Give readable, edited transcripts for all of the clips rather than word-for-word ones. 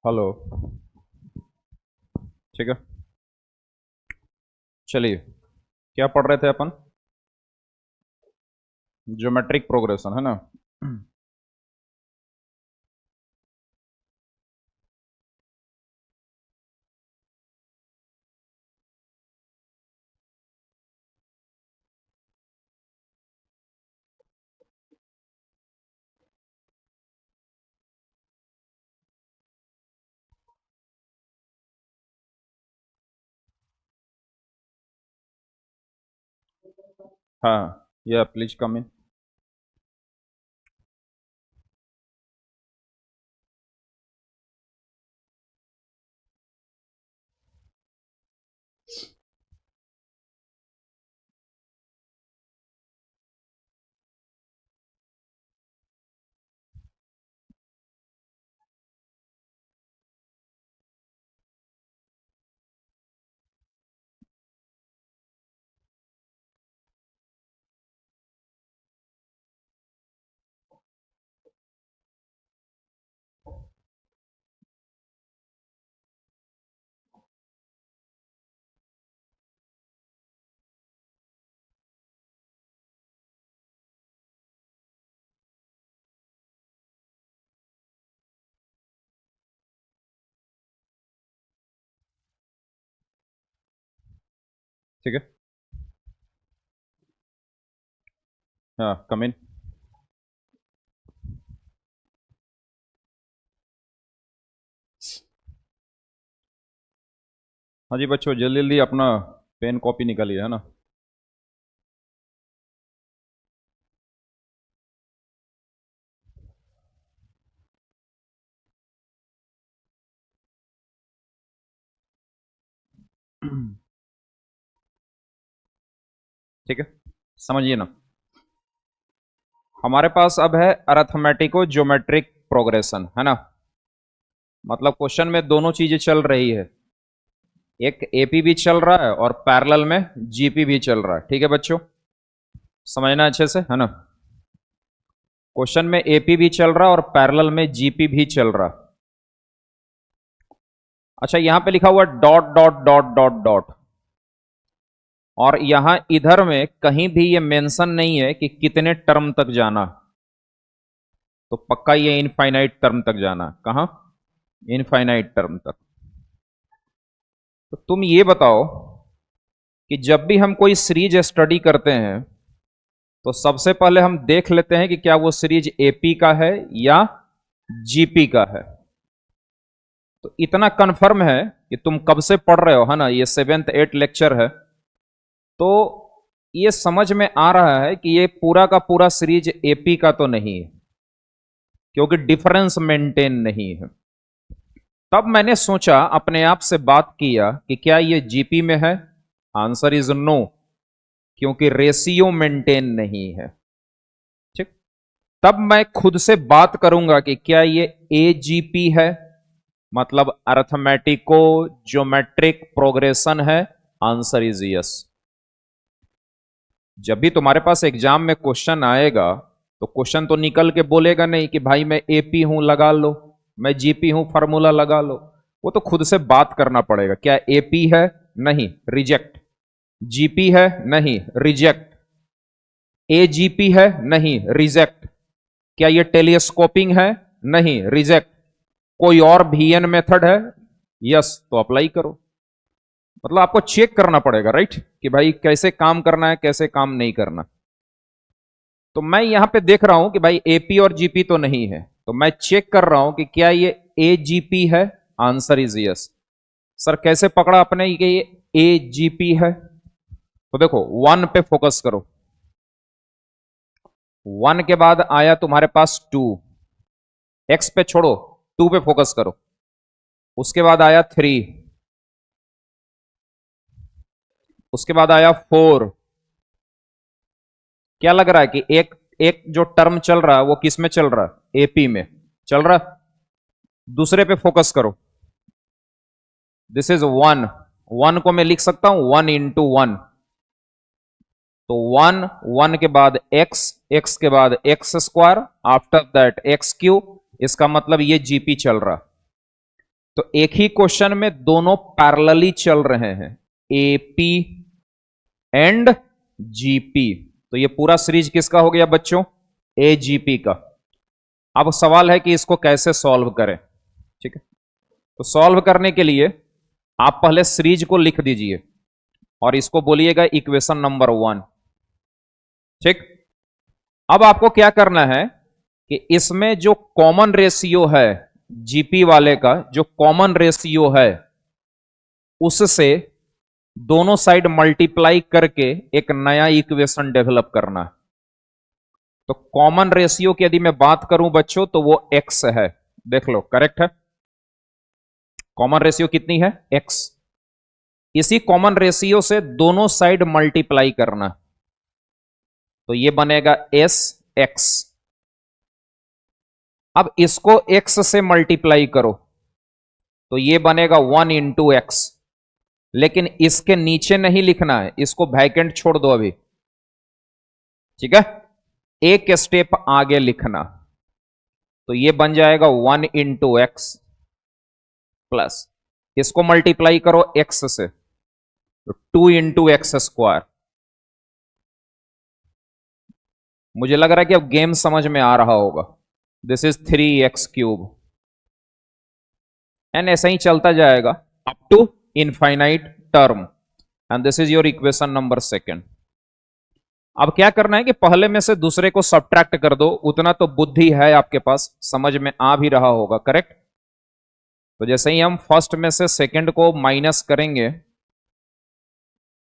Hello. ठीक है, चलिए। क्या पढ़ रहे थे अपन? ज्योमेट्रिक प्रोग्रेशन है ना? हाँ, या प्लीज कम इन। ठीक है। हाँ, कम इन। हाँ जी बच्चों, जल्दी जल्दी अपना पेन कॉपी निकालिए, है ना? ठीक है, समझिए ना। हमारे पास अब है अरिथमेटिको ज्योमेट्रिक प्रोग्रेशन, है ना? मतलब क्वेश्चन में दोनों चीजें चल रही है। एक एपी भी चल रहा है और पैरेलल में जीपी भी चल रहा है। ठीक है बच्चों, समझना अच्छे से, है ना? क्वेश्चन में एपी भी चल रहा है और पैरेलल में जीपी भी चल रहा है। अच्छा, यहां पे लिखा हुआ dot dot dot dot dot, और यहां इधर में कहीं भी ये मेंशन नहीं है कि कितने टर्म तक जाना। तो पक्का ये इनफाइनाइट टर्म तक जाना। कहां? इनफाइनाइट टर्म तक। तो तुम ये बताओ कि जब भी हम कोई सीरीज स्टडी करते हैं तो सबसे पहले हम देख लेते हैं कि क्या वो सीरीज एपी का है या जीपी का है। तो इतना कंफर्म है कि तुम कब से पढ़ रहे हो, है ना? ये 7th 8th लेक्चर है। तो ये समझ में आ रहा है कि ये पूरा का पूरा सीरीज एपी का तो नहीं है, क्योंकि डिफरेंस मेंटेन नहीं है। तब मैंने सोचा, अपने आप से बात किया कि क्या ये जीपी में है। आंसर इज नो, क्योंकि रेशियो मेंटेन नहीं है। ठीक। तब मैं खुद से बात करूंगा कि क्या ये एजीपी है, मतलब अर्थमेटिको ज्योमेट्रिक प्रोग्रेशन है। Answer is yes. जब भी तुम्हारे पास एग्जाम में क्वेश्चन आएगा तो क्वेश्चन तो निकल के बोलेगा नहीं कि भाई मैं एपी हूं लगा लो, मैं जीपी हूं फार्मूला लगा लो। वो तो खुद से बात करना पड़ेगा। क्या एपी है? नहीं, रिजेक्ट। जीपी है? नहीं, रिजेक्ट। एजीपी है? नहीं, रिजेक्ट। क्या ये टेलीस्कोपिंग है? नहीं, रिजेक्ट। कोई और वीएन मेथड है? यस, तो अप्लाई करो। मतलब आपको चेक करना पड़ेगा, राइट, कि भाई कैसे काम करना है, कैसे काम नहीं करना। तो मैं यहां पे देख रहा हूं कि भाई एपी और जीपी तो नहीं है, तो मैं चेक कर रहा हूं कि क्या ये एजीपी है। Answer is yes. सर कैसे पकड़ा आपने कि ये एजीपी है? तो देखो, वन पे फोकस करो। वन के बाद आया तुम्हारे पास टू। एक्स पे छोड़ो, टू पे फोकस करो। उसके बाद आया थ्री। उसके बाद आया फोर। क्या लग रहा है कि एक एक जो टर्म चल रहा है वो किस में चल रहा है? एपी में चल रहा है। दूसरे पे फोकस करो। This is one. वन को मैं लिख सकता हूं वन इंटू वन। तो वन, वन के बाद एक्स, एक्स के बाद x square, after that x cube. इसका मतलब ये जीपी चल रहा। तो एक ही क्वेश्चन में दोनों पैरेलली चल रहे हैं, एपी एंड जीपी। तो ये पूरा सीरीज किसका हो गया बच्चों? एजीपी का। अब सवाल है कि इसको कैसे सॉल्व करें। ठीक है, तो सॉल्व करने के लिए आप पहले सीरीज को लिख दीजिए और इसको बोलिएगा इक्वेशन नंबर 1। ठीक, अब आपको क्या करना है कि इसमें जो कॉमन रेशियो है, जीपी वाले का जो कॉमन रेशियो है, उससे दोनों साइड मल्टीप्लाई करके एक नया इक्वेशन डेवलप करना है। तो कॉमन रेशियो की यदि मैं बात करूं बच्चों तो वो एक्स है। देख लो, करेक्ट है। कॉमन रेशियो कितनी है? एक्स। इसी कॉमन रेशियो से दोनों साइड मल्टीप्लाई करना, तो ये बनेगा एस एक्स। अब इसको एक्स से मल्टीप्लाई करो तो ये बनेगा 1 × x। लेकिन इसके नीचे नहीं लिखना है, इसको वैकेंट छोड़ दो अभी। ठीक है, एक स्टेप आगे लिखना, तो ये बन जाएगा 1 × x प्लस इसको मल्टीप्लाई करो x से, तो 2 × x²। मुझे लग रहा है कि अब गेम समझ में आ रहा होगा। दिस इज 3x³ एंड ऐसा ही चलता जाएगा up to infinite term. And this is your equation number 2। अब क्या करना है कि पहले में से दूसरे को सब्ट्रैक्ट कर दो, उतना तो बुद्धि है आपके पास, समझ में आ भी रहा होगा, करेक्ट। तो जैसे ही हम फर्स्ट में से सेकंड को माइनस करेंगे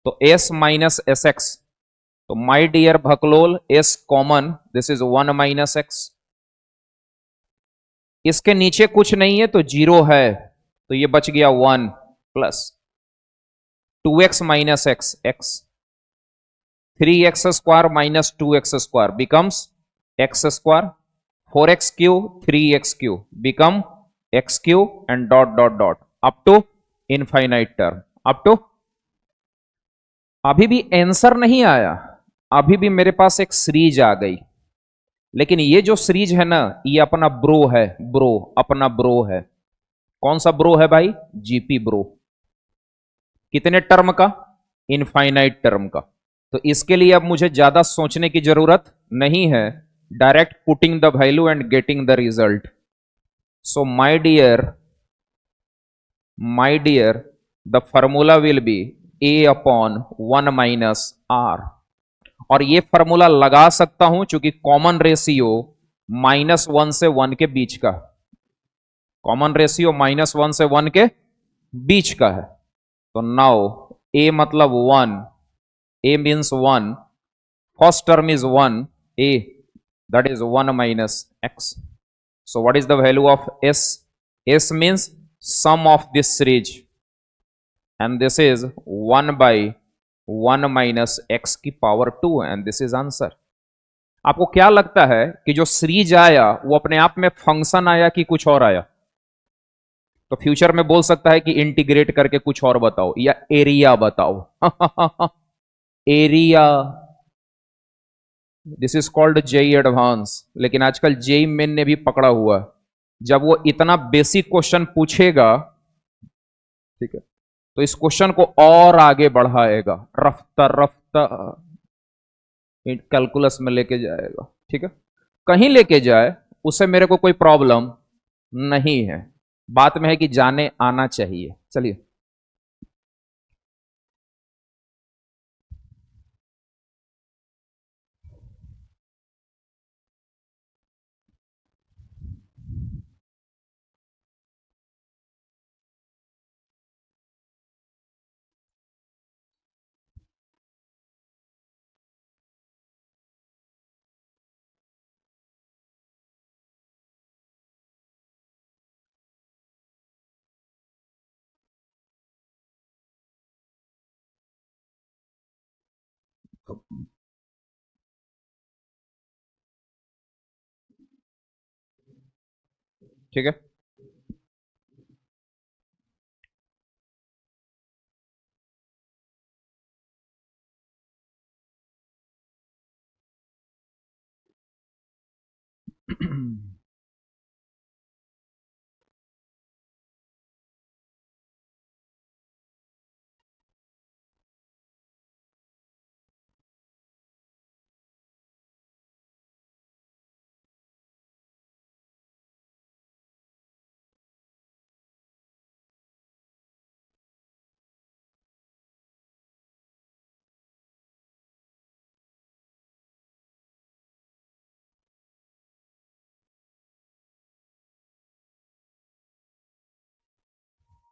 तो s माइनस एस एक्स, तो माय डियर भकलोल s common, this is 1 - x। इसके नीचे कुछ नहीं है तो 0 है, तो ये बच गया 1 plus 2x - x x। 3x² - 2x² becomes x²। 4x³ 3x³ become x³ and dot dot dot up to infinite term, up to। अभी भी आंसर नहीं आया, अभी भी मेरे पास एक सीरीज आ गई। लेकिन ये जो सीरीज है ना, ये अपना ब्रो है, ब्रो अपना ब्रो है। कौन सा ब्रो है भाई? GP bro. कितने टर्म का? इनफाइनाइट टर्म का। तो इसके लिए अब मुझे ज्यादा सोचने की जरूरत नहीं है, direct putting the value and getting the result. So my dear the formula will be a/1 - r। और ये फॉर्मूला लगा सकता हूं चूंकि कॉमन रेशियो -1 से 1 के बीच का, कॉमन रेशियो -1 से 1 के बीच का है। तो नाउ a मतलब 1, a means 1, first term is 1, a that is 1 - x। So what is the value of s? S means sum of this series and this is 1/1 - x की power 2 and this is answer। आपको क्या लगता है कि जो series आया वो अपने आप में फंक्शन आया कि कुछ और आया? तो फ्यूचर में बोल सकता है कि इंटीग्रेट करके कुछ और बताओ या एरिया बताओ। Area, this is called JEE advance. लेकिन आजकल जेई मेन ने भी पकड़ा हुआ है। जब वो इतना बेसिक क्वेश्चन पूछेगा, ठीक है, तो इस क्वेश्चन को और आगे बढ़ाएगा, रफ्ता रफ्ता कैलकुलस में लेके जाएगा। ठीक है, कहीं लेके जाए उससे मेरे को कोई प्रॉब्लम नहीं है, बात में है कि जाने आना चाहिए। चलिए, ठीक है।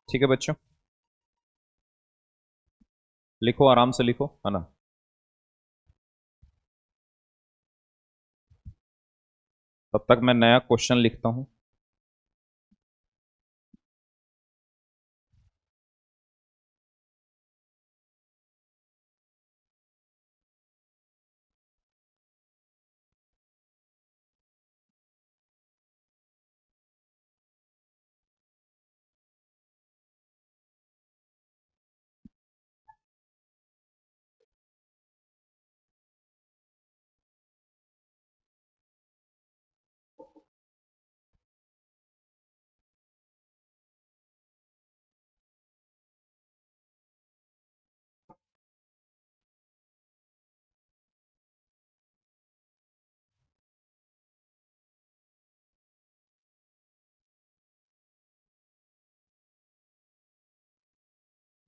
ठीक है बच्चों, लिखो, आराम से लिखो, है ना। तब तक मैं नया क्वेश्चन लिखता हूं।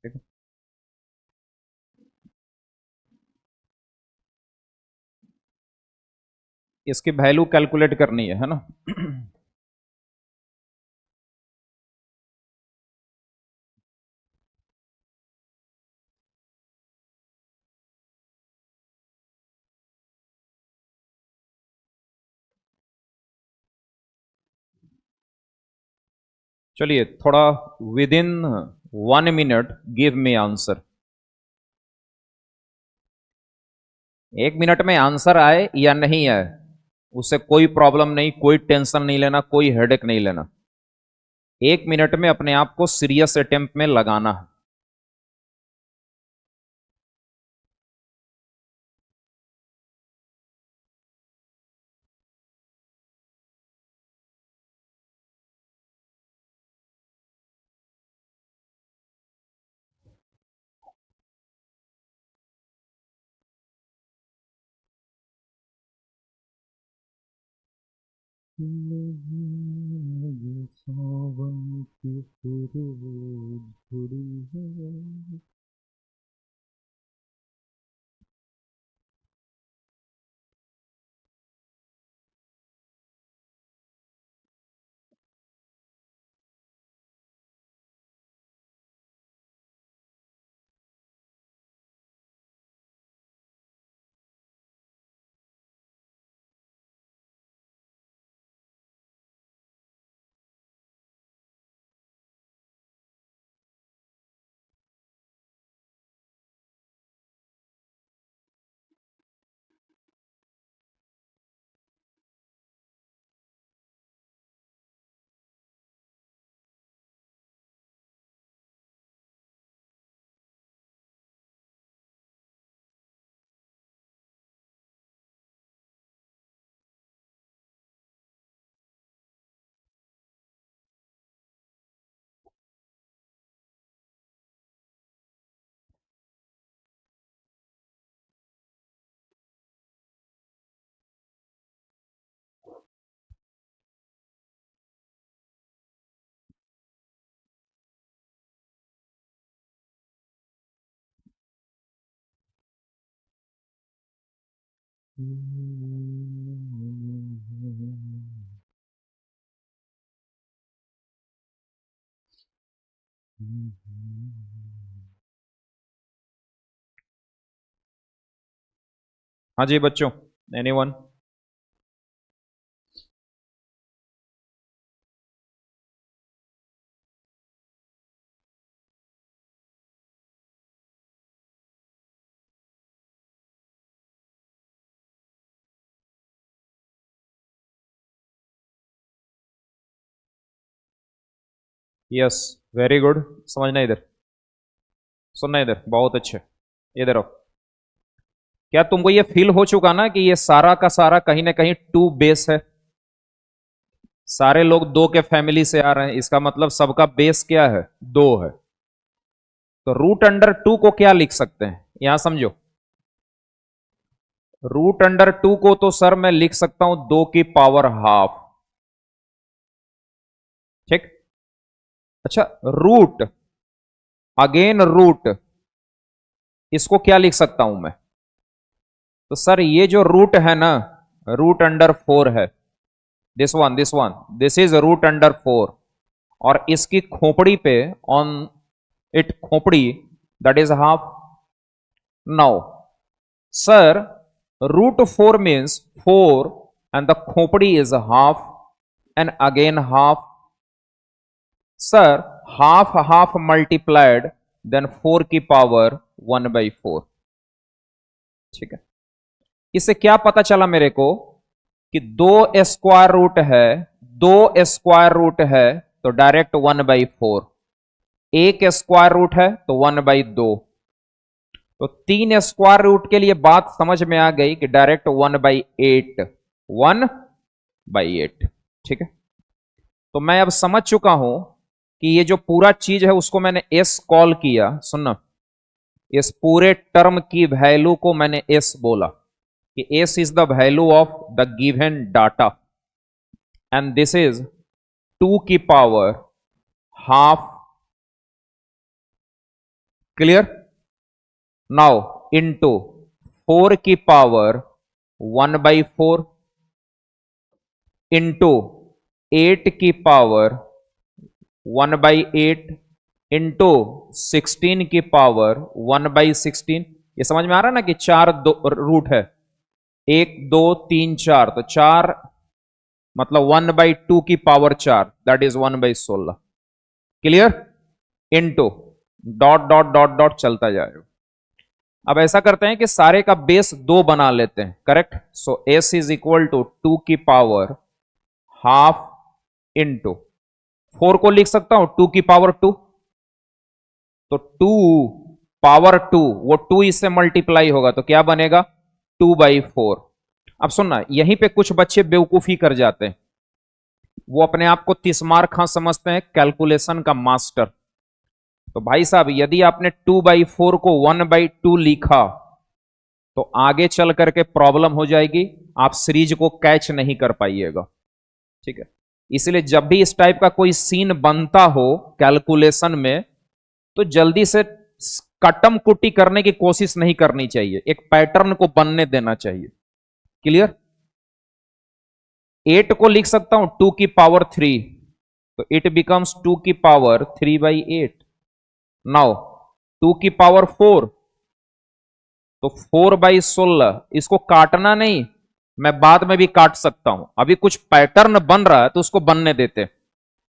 ठीक है? इसकी वैल्यू कैलकुलेट करनी है ना। चलिए थोड़ा, with in 1 minute give me answer. 1 minute में आंसर आए या नहीं आए, उससे कोई प्रॉब्लम नहीं, कोई टेंशन नहीं लेना, कोई हेडेक नहीं लेना। 1 मिनट में अपने आप को सीरियस अटेम्प्ट में लगाना है। ये सावन की सुरूज झड़ी है। हाँ जी बच्चों, एनीवन? Yes, very good. समझना इधर, सुनना इधर, बहुत अच्छे। इधर आओ। क्या तुमको ये फील हो चुका ना कि ये सारा का सारा कहीं ना कहीं टू बेस है? सारे लोग दो के फैमिली से आ रहे हैं, इसका मतलब सबका बेस क्या है? दो है। तो रूट अंडर टू को क्या लिख सकते हैं, यहां समझो। रूट अंडर टू को तो सर मैं लिख सकता हूं 2 की पावर ½ ठीक। अच्छा, रूट, अगेन रूट, इसको क्या लिख सकता हूं मैं? तो सर ये जो रूट है ना, रूट अंडर 4 है। This one, this one, this is root under 4। और इसकी खोपड़ी पे ऑन इट खोपड़ी that is half. Now sir, √4 means 4 and the khopdi is half and again half. Sir, half multiplied then 4 की power 1/4. ठीक है, इससे क्या पता चला मेरे को कि 2 स्क्वायर रूट है, 2 स्क्वायर रूट है तो डायरेक्ट 1/4, 1 स्क्वायर रूट है तो 1/2, तो 3 स्क्वायर रूट के लिए बात समझ में आ गई कि डायरेक्ट 1/8, 1/8. ठीक है, तो मैं अब समझ चुका हूं कि ये जो पूरा चीज है उसको मैंने एस कॉल किया. सुनना, इस पूरे टर्म की वैल्यू को मैंने एस बोला कि S is the value of the given data and this is 2 की power half. Clear? Now into 4 की पावर 1/4 इंटू 8 की पावर 1/8 इंटू 16 की पावर 1/16. ये समझ में आ रहा है ना कि 4 रूट है, 1 2 3 4, तो 4 मतलब 1/2 की power 4 that is 1/16. Clear? Into dot dot dot dot चलता जाएगा. अब ऐसा करते हैं कि सारे का बेस 2 बना लेते हैं. Correct? So S is equal to 2 की पावर हाफ इंटू 4 को लिख सकता हूं 2 की पावर 2, तो 2 पावर 2, वो 2 इससे मल्टीप्लाई होगा तो क्या बनेगा 2/4. अब सुनना, यहीं पे कुछ बच्चे बेवकूफी कर जाते हैं, वो अपने आप को तिस्मार खां समझते हैं, कैलकुलेशन का मास्टर. तो भाई साहब, यदि आपने 2/4 को 1/2 लिखा तो आगे चल करके प्रॉब्लम हो जाएगी, आप सीरीज को कैच नहीं कर पाइएगा. ठीक है, इसलिए जब भी इस टाइप का कोई सीन बनता हो कैलकुलेशन में तो जल्दी से कटम कुटी करने की कोशिश नहीं करनी चाहिए, एक पैटर्न को बनने देना चाहिए. क्लियर? 8 को लिख सकता हूं 2 की पावर 3, तो इट बिकम्स 2 की पावर 3/8. नाउ 2 की पावर 4, तो 4/16. इसको काटना नहीं, मैं बाद में भी काट सकता हूं, अभी कुछ पैटर्न बन रहा है तो उसको बनने देते.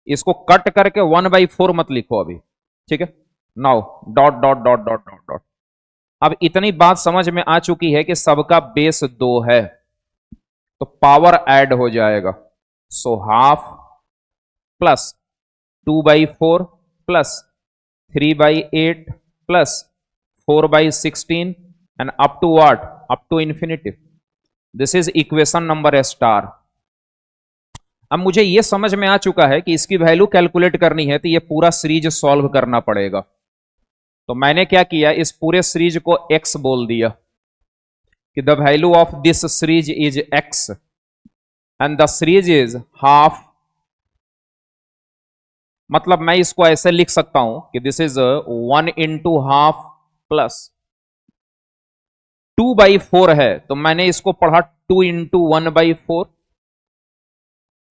इसको कट करके 1/4 मत लिखो अभी. ठीक है, now dot dot dot dot dot dot. अब इतनी बात समझ में आ चुकी है कि सबका बेस 2 है तो पावर ऐड हो जाएगा. So half plus 2/4 plus 3/8 plus 4/16 and up to what, up to infinity. This is equation number star. अब मुझे यह समझ में आ चुका है कि इसकी वैल्यू कैलकुलेट करनी है तो यह पूरा सीरीज सॉल्व करना पड़ेगा. तो मैंने क्या किया, इस पूरे सीरीज को x बोल दिया कि the value of this series is x and the series is half. मतलब मैं इसको ऐसे लिख सकता हूं कि this is 1 into half plus 2/4 है तो मैंने इसको पढ़ा 2 इंटू 1/4.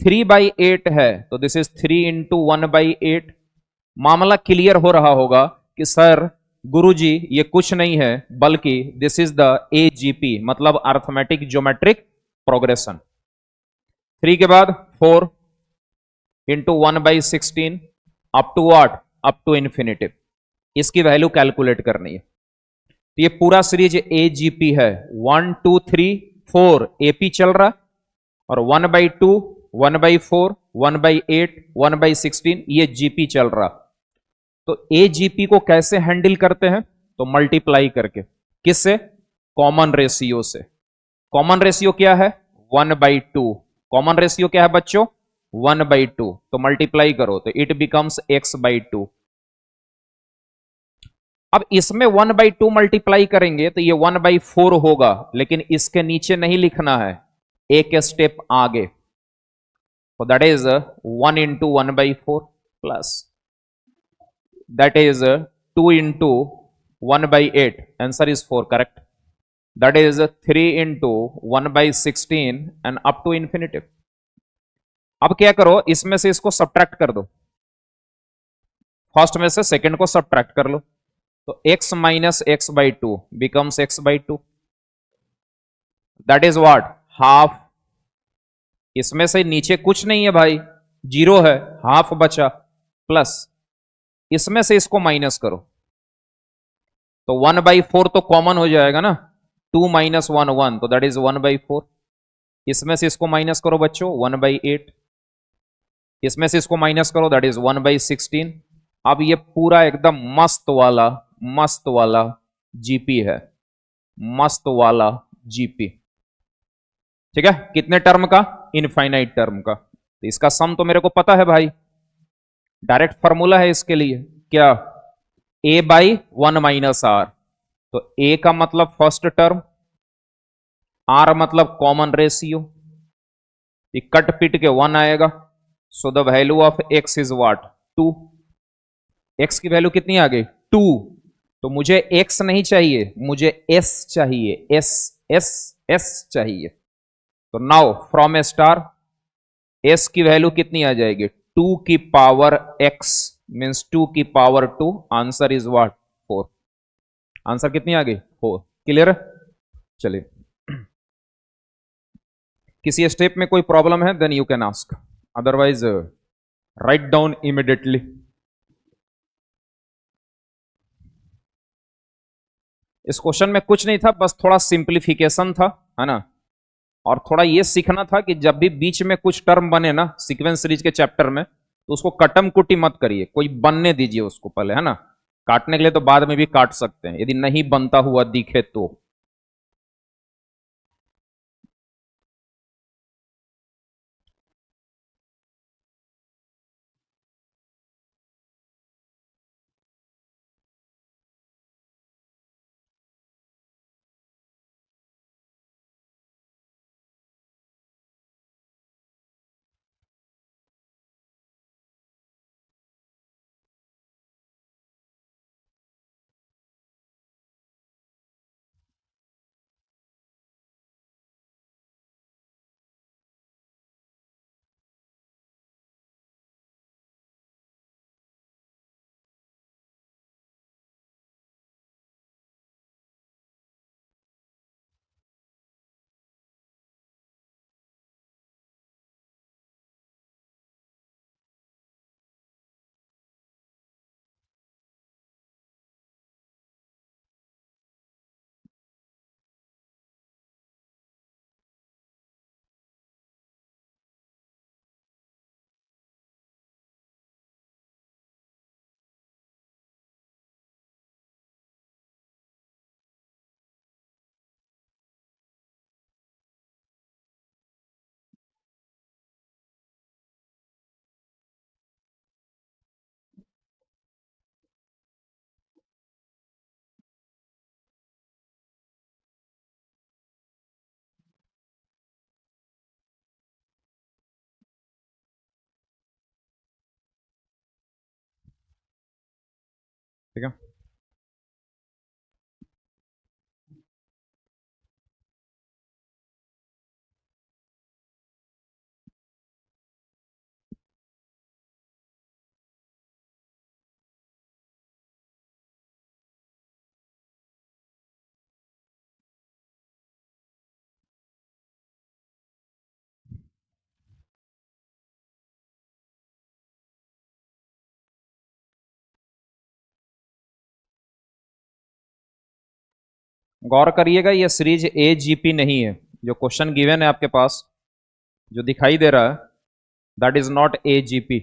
3/8 है तो दिस इज 3 इंटू 1/8. मामला क्लियर हो रहा होगा कि सर गुरुजी ये कुछ नहीं है बल्कि दिस इज द AGP, मतलब अर्थमेटिक ज्योमेट्रिक प्रोग्रेशन. 3 के बाद 4 into 1/16 up to what, up to infinity. इसकी वैल्यू कैलकुलेट करनी है. तो ये पूरा सीरीज AGP है. 1 2 3 4 AP चल रहा और 1/2 1/4 1/8 1/16 ये GP चल रहा. तो AGP को कैसे हैंडल करते हैं, तो मल्टीप्लाई करके. किससे? कॉमन रेशियो से. कॉमन रेशियो क्या है? 1/2. कॉमन रेशियो क्या है बच्चों? 1/2. तो मल्टीप्लाई करो तो इट बिकम्स x/2. अब इसमें 1/2 मल्टीप्लाई करेंगे तो ये 1/4 होगा, लेकिन इसके नीचे नहीं लिखना है, एक स्टेप आगे. तो that is 1 into 1/4 plus that is 2 into 1/8. Answer is 4. Correct? That is 3 into 1/16 and up to infinity. अब क्या करो, इसमें से इसको सब्ट्रैक्ट कर दो. फर्स्ट में से सेकंड को सब्ट्रैक्ट कर लो, तो x minus x by two becomes x by two, that is what, half. इसमें से नीचे कुछ नहीं है भाई, जीरो है, हाफ बचा, प्लस इसमें से इसको माइनस करो, तो 1/4 तो कॉमन हो जाएगा ना, 2 माइनस 1 1, तो दैट इज 1/4। इसमें से इसको माइनस करो बच्चों, 1/8। इसमें से इसको माइनस करो, दैट इज 1/16। अब ये पूरा एकदम मस्त वाला जीपी है, मस्त वाला जीपी। ठीक है, कितने टर्म का, इनफाइनाइट टर्म का। तो इसका सम तो मेरे को पता है भाई, डायरेक्ट फॉर्मूला है इसके लिए, क्या, a बाई 1 - r। तो a का मतलब फर्स्ट टर्म, r मतलब कॉमन रेशियो, ये कट पिट के 1 आएगा। So the value of x is what, 2। x की वैल्यू कितनी आ गई, 2। तो मुझे x नहीं चाहिए, मुझे s चाहिए, s चाहिए। तो now from A star s की वैल्यू कितनी आ जाएगी, 2 की पावर x मीन्स 2 की power 2, answer is what, 4। Answer कितनी आ गई, 4। क्लियर है, चलिए। किसी स्टेप में कोई प्रॉब्लम है then you can ask, otherwise write down immediately. इस क्वेश्चन में कुछ नहीं था, बस थोड़ा सिंप्लीफिकेशन था, है ना, और थोड़ा ये सीखना था कि जब भी बीच में कुछ टर्म बने ना सीक्वेंस सीरीज के चैप्टर में, तो उसको कटम कुटी मत करिए, कोई बनने दीजिए उसको पहले, है ना। काटने के लिए तो बाद में भी काट सकते हैं, यदि नहीं बनता हुआ दिखे तो। ठीक है, गौर करिएगा, ये सीरीज ए जीपी नहीं है, जो क्वेश्चन गिवन है आपके पास, जो दिखाई दे रहा है, that is not a GP.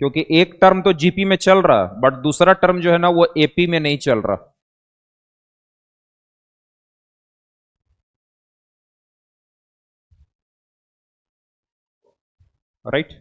क्योंकि एक टर्म तो जीपी में चल रहा है, बट दूसरा टर्म जो है ना वो एपी में नहीं चल रहा, राइट।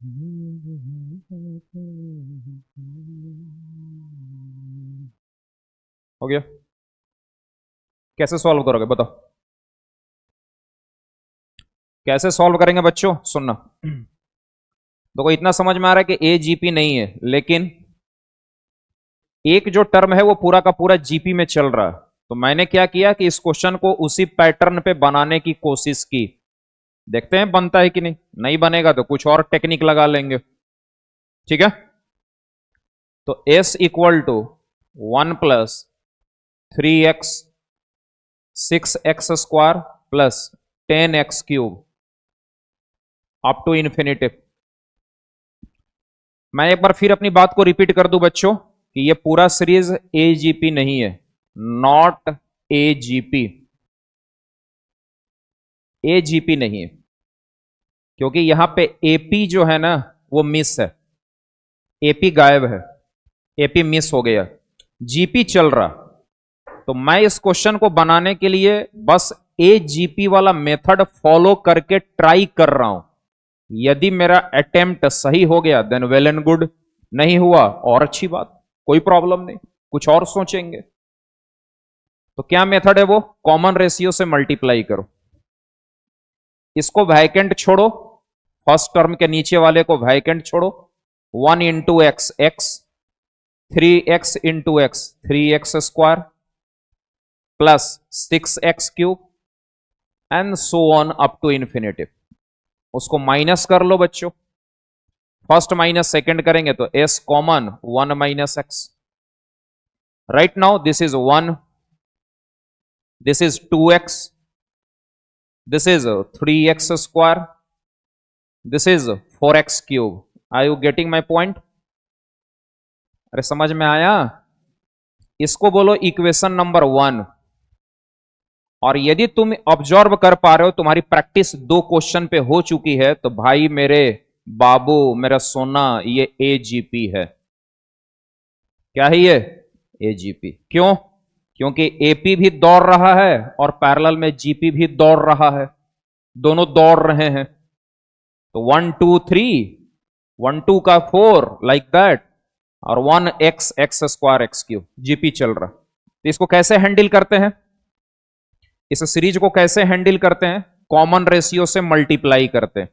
हो गया? कैसे सॉल्व करोगे बताओ? कैसे सॉल्व करेंगे बच्चों? सुनना, देखो इतना समझ में आ रहा है कि ए जीपी नहीं है, लेकिन एक जो टर्म है वो पूरा का पूरा जीपी में चल रहा है। तो मैंने क्या किया कि इस क्वेश्चन को उसी पैटर्न पे बनाने की कोशिश की। देखते हैं बनता है कि नहीं। नहीं बनेगा तो कुछ और टेक्निक लगा लेंगे। ठीक है? तो S equal to 1 + 3x 6x² + 10x³ up to infinity. मैं एक बार फिर अपनी बात को रिपीट कर दूं बच्चों कि ये पूरा सीरीज एजीपी नहीं है। Not AGP. एजीपी नहीं है, क्योंकि यहां पे एपी जो है ना वो मिस है। एपी गायब है, एपी मिस हो गया, जीपी चल रहा। तो मैं इस क्वेश्चन को बनाने के लिए बस एजीपी वाला मेथड फॉलो करके ट्राई कर रहा हूं। यदि मेरा अटेम्प्ट सही हो गया देन वेल एंड गुड, नहीं हुआ और अच्छी बात, कोई प्रॉब्लम नहीं, कुछ और सोचेंगे। तो क्या मेथड है वो? कॉमन रेशियो से मल्टीप्लाई करो। इसको वैकेंट छोड़ो, फर्स्ट टर्म के नीचे वाले को वैकेंट छोड़ो। 1 × x, 3x 3x² +6x³ and so on up to infinity. उसको माइनस कर लो बच्चों। फर्स्ट माइनस सेकंड करेंगे तो s common 1 - x। Right now this is 1, this is 2x, this is 3x², this is 4x³। Are you getting my point? अरे समझ में आया? इसको बोलो इक्वेशन नंबर 1। और यदि तुम ऑब्जर्व कर पा रहे हो, तुम्हारी प्रैक्टिस 2 क्वेश्चन पे हो चुकी है, तो भाई मेरे बाबू, मेरा सोना, ये एजीपी है। क्या है ये? एजीपी। क्यों? क्योंकि एपी भी दौड़ रहा है और पैरेलल में जीपी भी दौड़ रहा है, दोनों दौड़ रहे हैं। तो 1 2 3, 1 2 का 4 लाइक दैट, और 1 x² x³ जीपी चल रहा। तो इसको कैसे हैंडल करते हैं? इस सीरीज को कैसे हैंडल करते हैं? कॉमन रेशियो से मल्टीप्लाई करते हैं।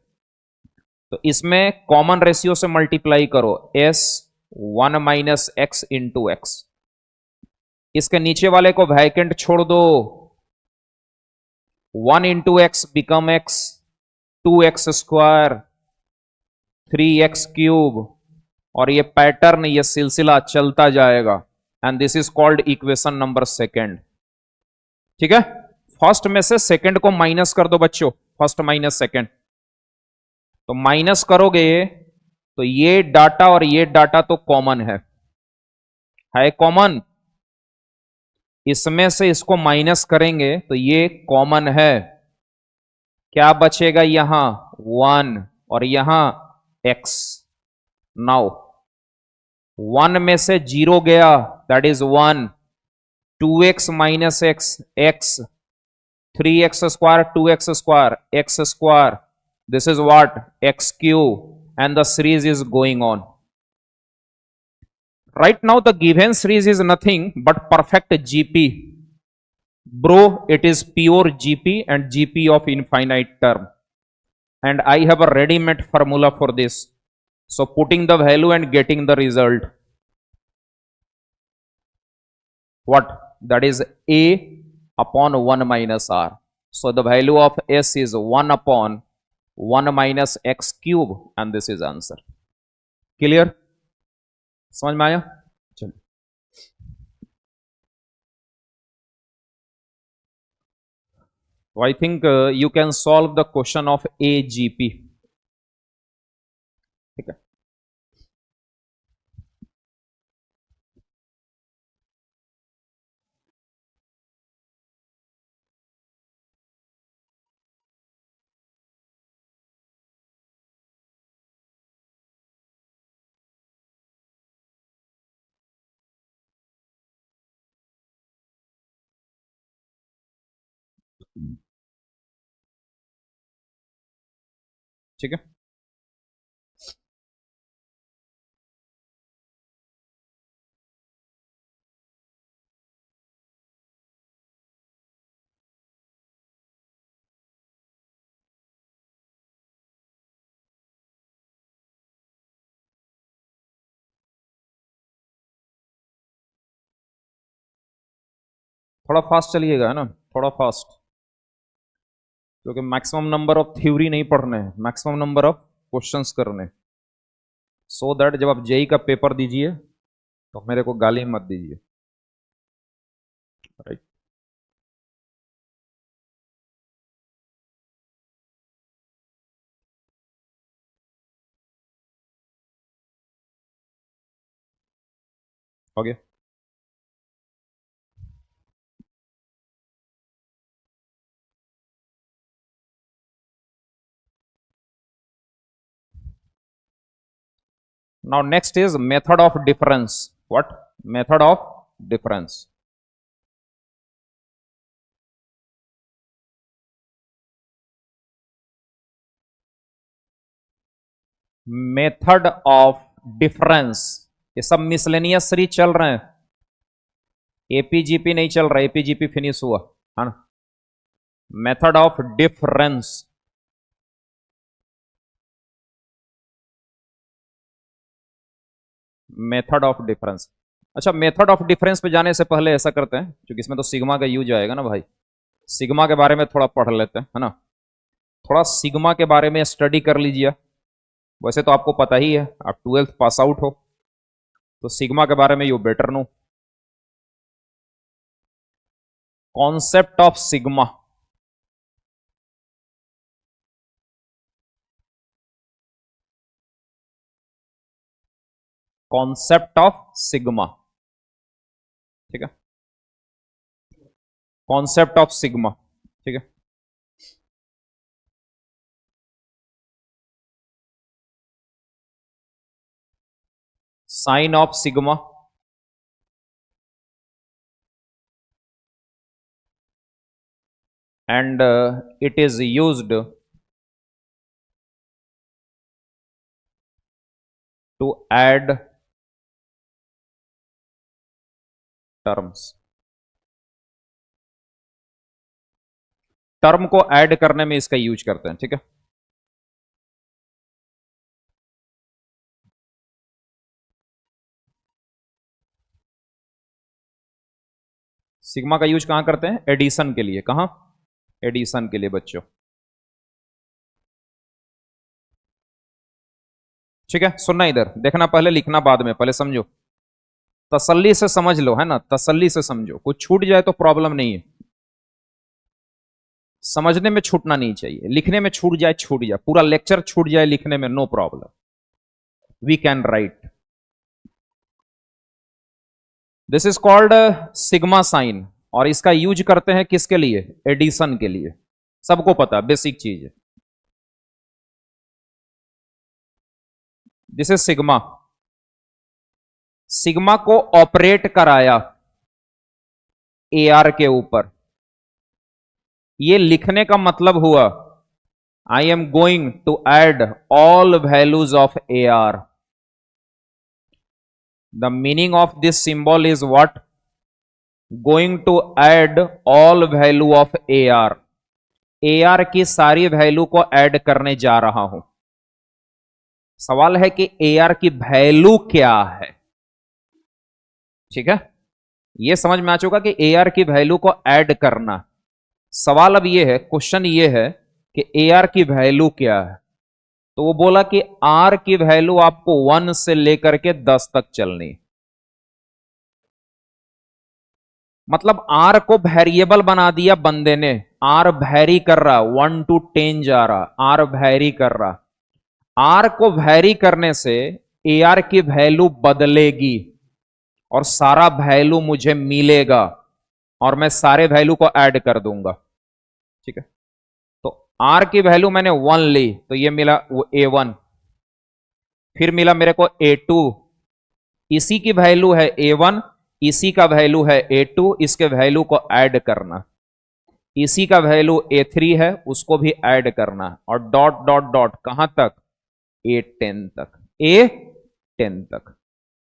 तो इसमें कॉमन रेशियो से मल्टीप्लाई करो, s 1 - x × x। इसके नीचे वाले को वैकेंट छोड़ दो। 1 × x become x, 2x², 3x³ और ये पैटर्न, ये सिलसिला चलता जाएगा। And this is called equation number 2। ठीक है? फर्स्ट में से सेकंड को माइनस कर दो बच्चों, फर्स्ट माइनस सेकंड। तो माइनस करोगे तो ये डाटा और ये डाटा तो कॉमन है कॉमन। इसमें से इसको माइनस करेंगे तो ये कॉमन है। क्या बचेगा यहां? 1 और यहां x। नाउ 1 में से 0 गया, that is 1। 2x - x, x, 3x², 2x², x², this is what? x³ and the series is going on. Right now the given series is nothing but perfect GP. Bro, it is pure GP and GP of infinite term. And I have a ready-made formula for this. So putting the value and getting the result. What? That is A upon 1 - R. So the value of S is 1 upon 1 - x³ and this is answer. Clear? समझ में आया? चलिए, so I think you can solve the question of AGP. ठीक है? ठीक है? थोड़ा fast चलिएगा, है ना, थोड़ा फास्ट, क्योंकि मैक्सिमम नंबर ऑफ थ्योरी नहीं पढ़ने हैं, मैक्सिमम नंबर ऑफ क्वेश्चंस करने, सो दैट जब आप जेई का पेपर दीजिए तो मेरे को गाली मत दीजिए, right. Okay, now next is method of difference. What? Method of difference. Method of difference, ये सब मिसलेनियस सीरीज चल रहे हैं, एपीजीपी नहीं चल रहा, एपीजीपी फिनिश हुआ है ना। Method of difference, method of difference. अच्छा, मेथड ऑफ डिफरेंस पे जाने से पहले ऐसा करते हैं, क्योंकि इसमें तो सिग्मा का यूज आएगा ना भाई, सिग्मा के बारे में थोड़ा पढ़ लेते हैं, है ना। थोड़ा सिग्मा के बारे में स्टडी कर लीजिए, वैसे तो आपको पता ही है, आप 12th पास आउट हो, तो सिग्मा के बारे में you better know. Concept of sigma, concept of sigma, ठीक है, कॉन्सेप्ट ऑफ सिग्मा, ठीक है। Sign of sigma, and it is used to add terms, term को ऐड करने में इसका यूज करते हैं, ठीक है। सिग्मा का यूज कहां करते हैं? एडिशन के लिए। कहां? एडिशन के लिए बच्चों, ठीक है। सुनना इधर, देखना पहले, लिखना बाद में, पहले समझो, तसल्ली से समझ लो, है ना, तसल्ली से समझो, कुछ छूट जाए तो प्रॉब्लम नहीं है, समझने में छूटना नहीं चाहिए, लिखने में छूट जाए, छूट जाए, पूरा लेक्चर छूट जाए लिखने में, no problem, we can write. This is called sigma sign, और इसका यूज करते हैं किसके लिए? एडिशन के लिए, सबको पता, बेसिक चीज है। दिस इज सिग्मा, सिग्मा को ऑपरेट कराया एआर के ऊपर, ये लिखने का मतलब हुआ I am going to add all values of A R. The meaning of this symbol is what? Going to add all value of A R, A R की सारी वैल्यू को ऐड करने जा रहा हूं। सवाल है कि एआर की वैल्यू क्या है, ठीक है, यह समझ में आ चुका कि एआर की वैल्यू को ऐड करना। सवाल अब यह है, क्वेश्चन यह है कि एआर की वैल्यू क्या है, तो वो बोला कि आर की वैल्यू आपको 1 से लेकर के 10 तक चलनी, मतलब आर को वेरिएबल बना दिया बंदे ने, आर वैरी कर रहा, 1 to 10 जा रहा, आर वैरी कर रहा। आर को वैरी करने से एआर की वैल्यू बदलेगी और सारा वैल्यू मुझे मिलेगा, और मैं सारे वैल्यू को ऐड कर दूंगा, ठीक है। तो आर की वैल्यू मैंने 1 ली, तो ये मिला वो A1, फिर मिला मेरे को A2, इसी की वैल्यू है A1, इसी का वैल्यू है A2, इसके वैल्यू को ऐड करना, इसी का वैल्यू A3 है, उसको भी ऐड करना, और डॉट डॉट डॉट कहां तक? A10 तक, A10 तक।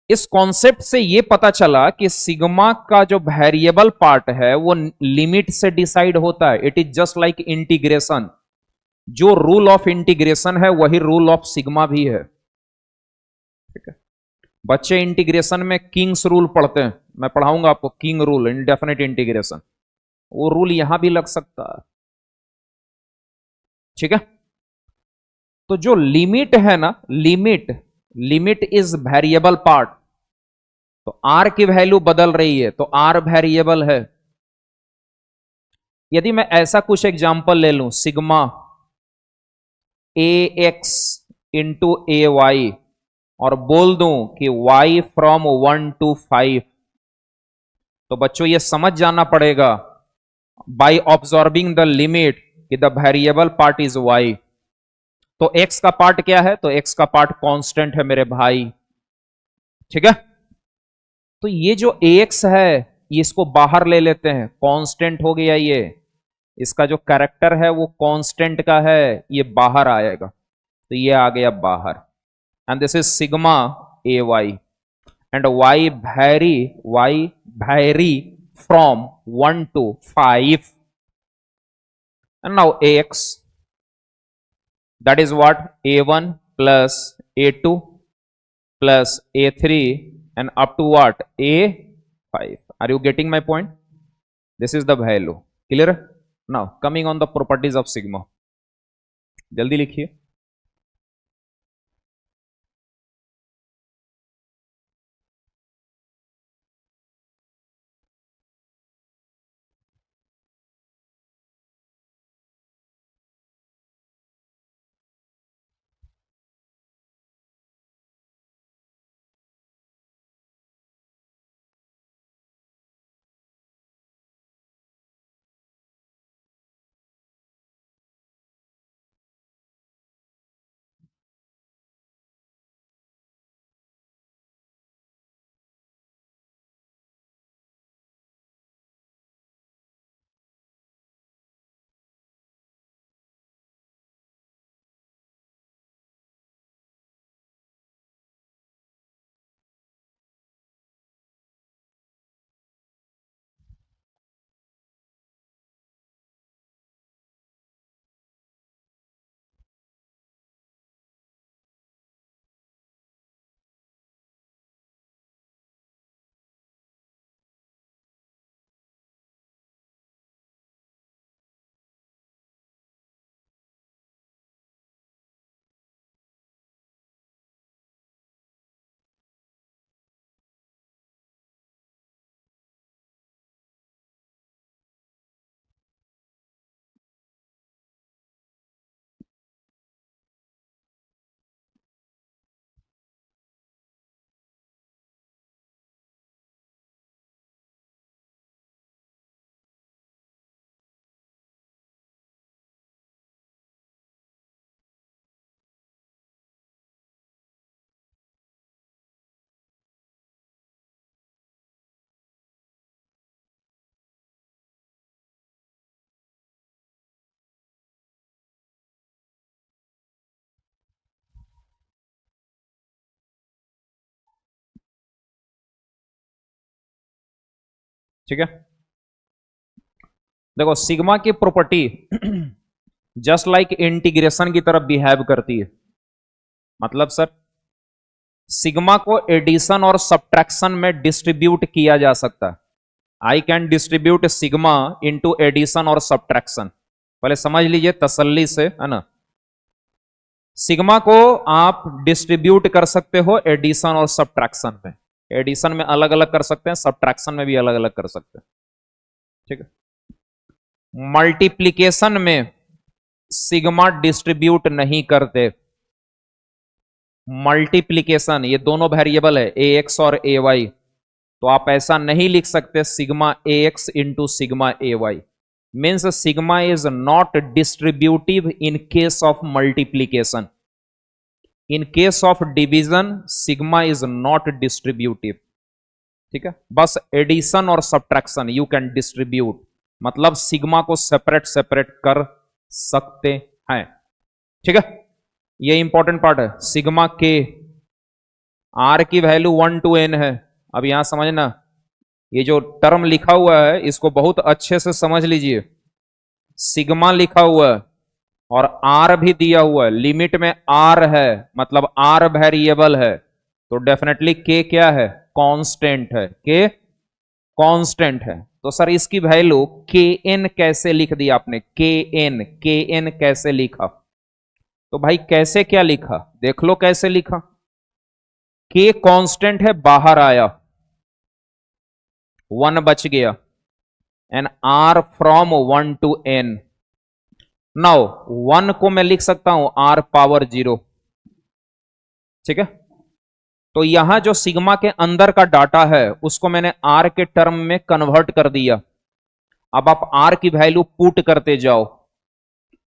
इस कॉन्सेप्ट से यह पता चला कि सिग्मा का जो वेरिएबल पार्ट है वो लिमिट से डिसाइड होता है, it is just like integration. जो रूल ऑफ इंटीग्रेशन है वही रूल ऑफ सिग्मा भी है, ठीक है। बच्चे इंटीग्रेशन में किंग्स रूल पढ़ते हैं, मैं पढ़ाऊंगा आपको किंग रूल, इंडेफिनिट इंटीग्रेशन, वो रूल यहां भी लग सकता है। ठीक है, तो जो लिमिट है ना, limit, limit is variable part, तो आर की वैल्यू बदल रही है तो आर वेरिएबल है। यदि मैं ऐसा कुछ एग्जांपल ले लूं, sigma A X into A Y, और बोल दूं कि y फ्रॉम 1 to 5, तो बच्चों ये समझ जाना पड़ेगा बाय ऑब्जर्विंग द लिमिट कि the variable part is y। तो x का पार्ट क्या है, तो x का पार्ट कांस्टेंट है मेरे भाई। ठीक है, तो ये जो ax है ये इसको बाहर ले लेते हैं, कांस्टेंट हो गया ये, इसका जो कैरेक्टर है वो कांस्टेंट का है, ये बाहर आएगा, तो ये आ गया बाहर। And this is sigma A Y, and y vary from 1 to 5, and now ax, that is what, a1 plus a2 plus a3 and up to what, a5. Are you getting my point? This is the value. Clear? Now coming on the properties of sigma, जल्दी लिखिए। ठीक है, देखो sigma की property just like integration की तरफ behave करती है। मतलब सर, सिग्मा को एडिशन और सब्ट्रैक्शन में डिस्ट्रीब्यूट किया जा सकता है। I can distribute sigma into addition और सब्ट्रैक्शन, पहले समझ लीजिए तसल्ली से, है ना। सिग्मा को आप डिस्ट्रीब्यूट कर सकते हो एडिशन और सब्ट्रैक्शन में, एडिशन में अलग अलग कर सकते हैं, सब्ट्रैक्शन में भी अलग अलग कर सकते हैं। ठीक है, मल्टीप्लीकेशन में सिग्मा डिस्ट्रीब्यूट नहीं करते। मल्टीप्लीकेशन, ये दोनों वेरिएबल है ए एक्स और ए वाई, तो आप ऐसा नहीं लिख सकते sigma A X into sigma A Y, means sigma is not distributive in case of multiplication. In case of division sigma is not distributive. ठीक है, बस एडिशन और सब्ट्रैक्शन यू कैन डिस्ट्रीब्यूट, मतलब सिग्मा को सेपरेट सेपरेट कर सकते हैं। ठीक है, ये इंपॉर्टेंट पार्ट है। सिग्मा के, आर की वैल्यू 1 to n है। अब यहां समझना, ये जो टर्म लिखा हुआ है इसको बहुत अच्छे से समझ लीजिए। सिग्मा लिखा हुआ है और आर भी दिया हुआ है, लिमिट में आर है, मतलब आर वेरिएबल है, तो डेफिनेटली के क्या है, कांस्टेंट है, के कांस्टेंट है। तो सर इसकी वैल्यू के एन कैसे लिख दी आपने, के एन कैसे लिखा? तो भाई कैसे क्या लिखा, देख लो कैसे लिखा। के कांस्टेंट है, बाहर आया, वन बच गया, and R from one to N. Now one को मैं लिख सकता हूं आर पावर 0, ठीक है। तो यहां जो सिग्मा के अंदर का डाटा है उसको मैंने आर के टर्म में कन्वर्ट कर दिया। अब आप आर की वैल्यू पुट करते जाओ,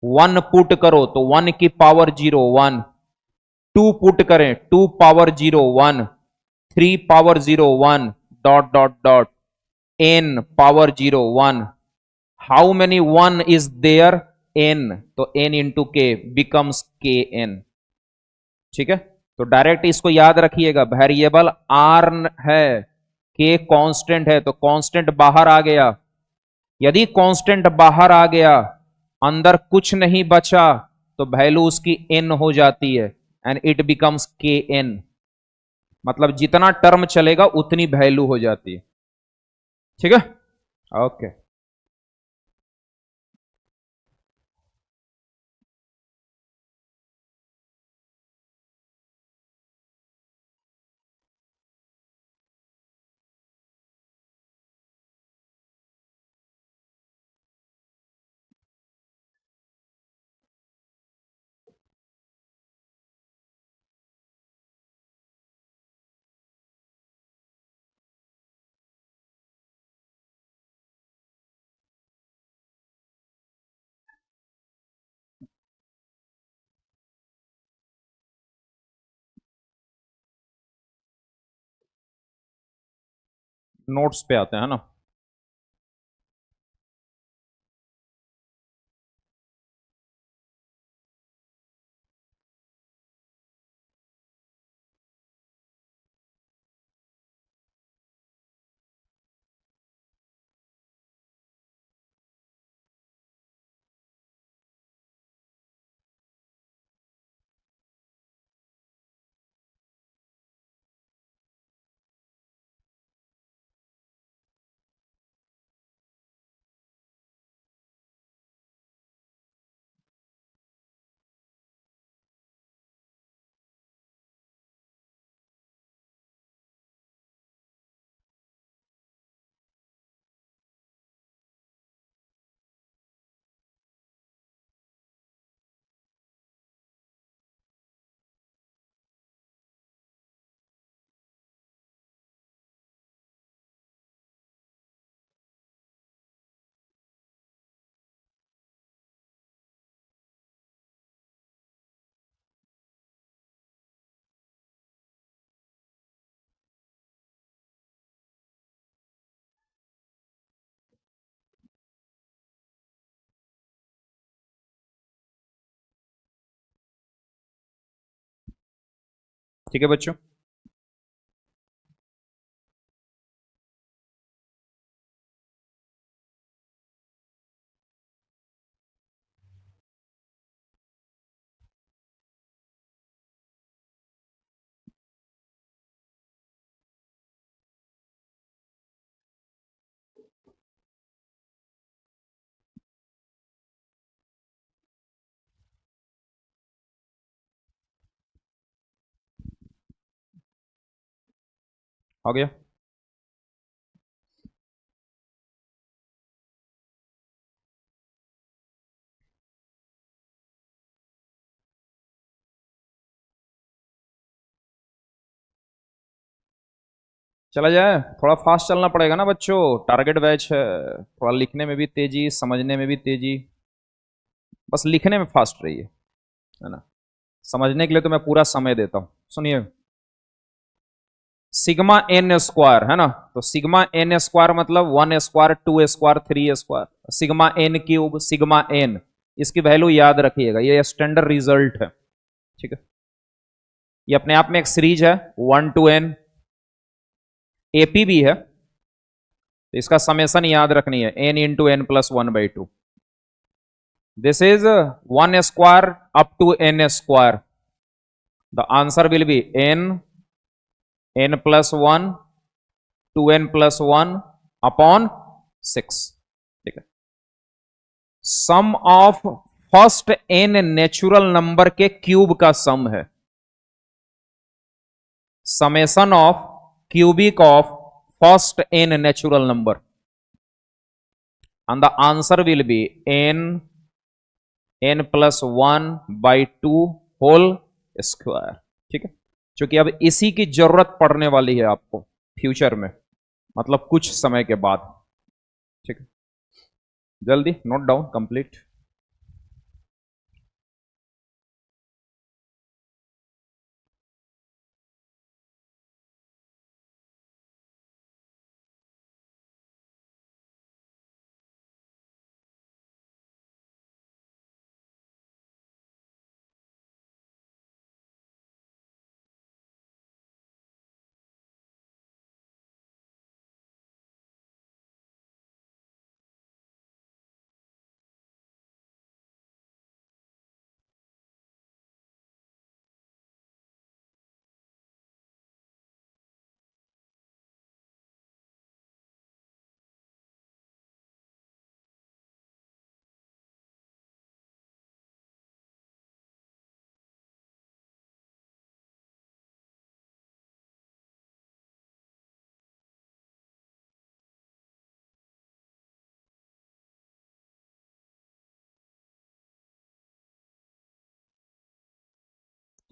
वन पुट करो तो वन की पावर 0 1, टू पुट करें 2 power 0 1, 3 power 0 1, dot dot dot, N power 0 1। How many one is there, N, तो N into K becomes K N, ठीक है। तो डायरेक्ट इसको याद रखिएगा, वेरिएबल आर है, के कांस्टेंट है, तो कांस्टेंट बाहर आ गया। यदि कांस्टेंट बाहर आ गया, अंदर कुछ नहीं बचा, तो वैल्यू उसकी एन हो जाती है, and it becomes K N. मतलब जितना टर्म चलेगा उतनी वैल्यू हो जाती है, ठीक है। ओके, नोट्स पे आते हैं ना। ठीक है बच्चों, आ गया। चला जाए, थोड़ा फास्ट चलना पड़ेगा ना बच्चों, टारगेट बैच है। थोड़ा लिखने में भी तेजी, समझने में भी तेजी, बस लिखने में फास्ट रहिए, है ना। समझने के लिए तो मैं पूरा समय देता हूं। सुनिए, सिग्मा एन स्क्वायर है ना, तो सिग्मा एन स्क्वायर मतलब 1 square, 2 square, 3 square, sigma N cube, sigma N, इसकी वैल्यू याद रखिएगा, ये स्टैंडर्ड रिजल्ट है, ठीक है। ये अपने आप में एक सीरीज है, 1 टू एन, एपी भी है, तो इसका समेसन याद रखनी है, N into N plus 1/2। This is 1 square up to N square, the answer will be N n+1 2n+1 upon 6। ठीक है, sum of first n natural number के क्यूब का सम है, summation of cubic of first n natural number, and the answer will be n+1/2 whole square. ठीक है, क्योंकि अब इसी की जरूरत पड़ने वाली है आपको फ्यूचर में, मतलब कुछ समय के बाद। ठीक है, जल्दी नोट डाउन कंप्लीट।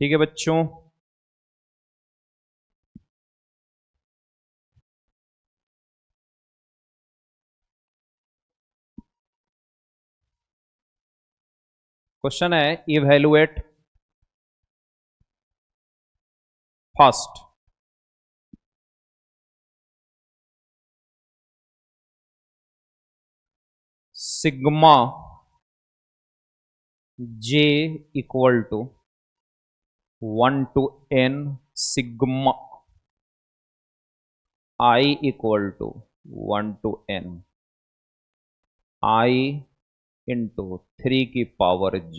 ठीक है बच्चों, क्वेश्चन है evaluate first sigma j equal to 1 to n sigma i equal to 1 to n i into 3 की power j।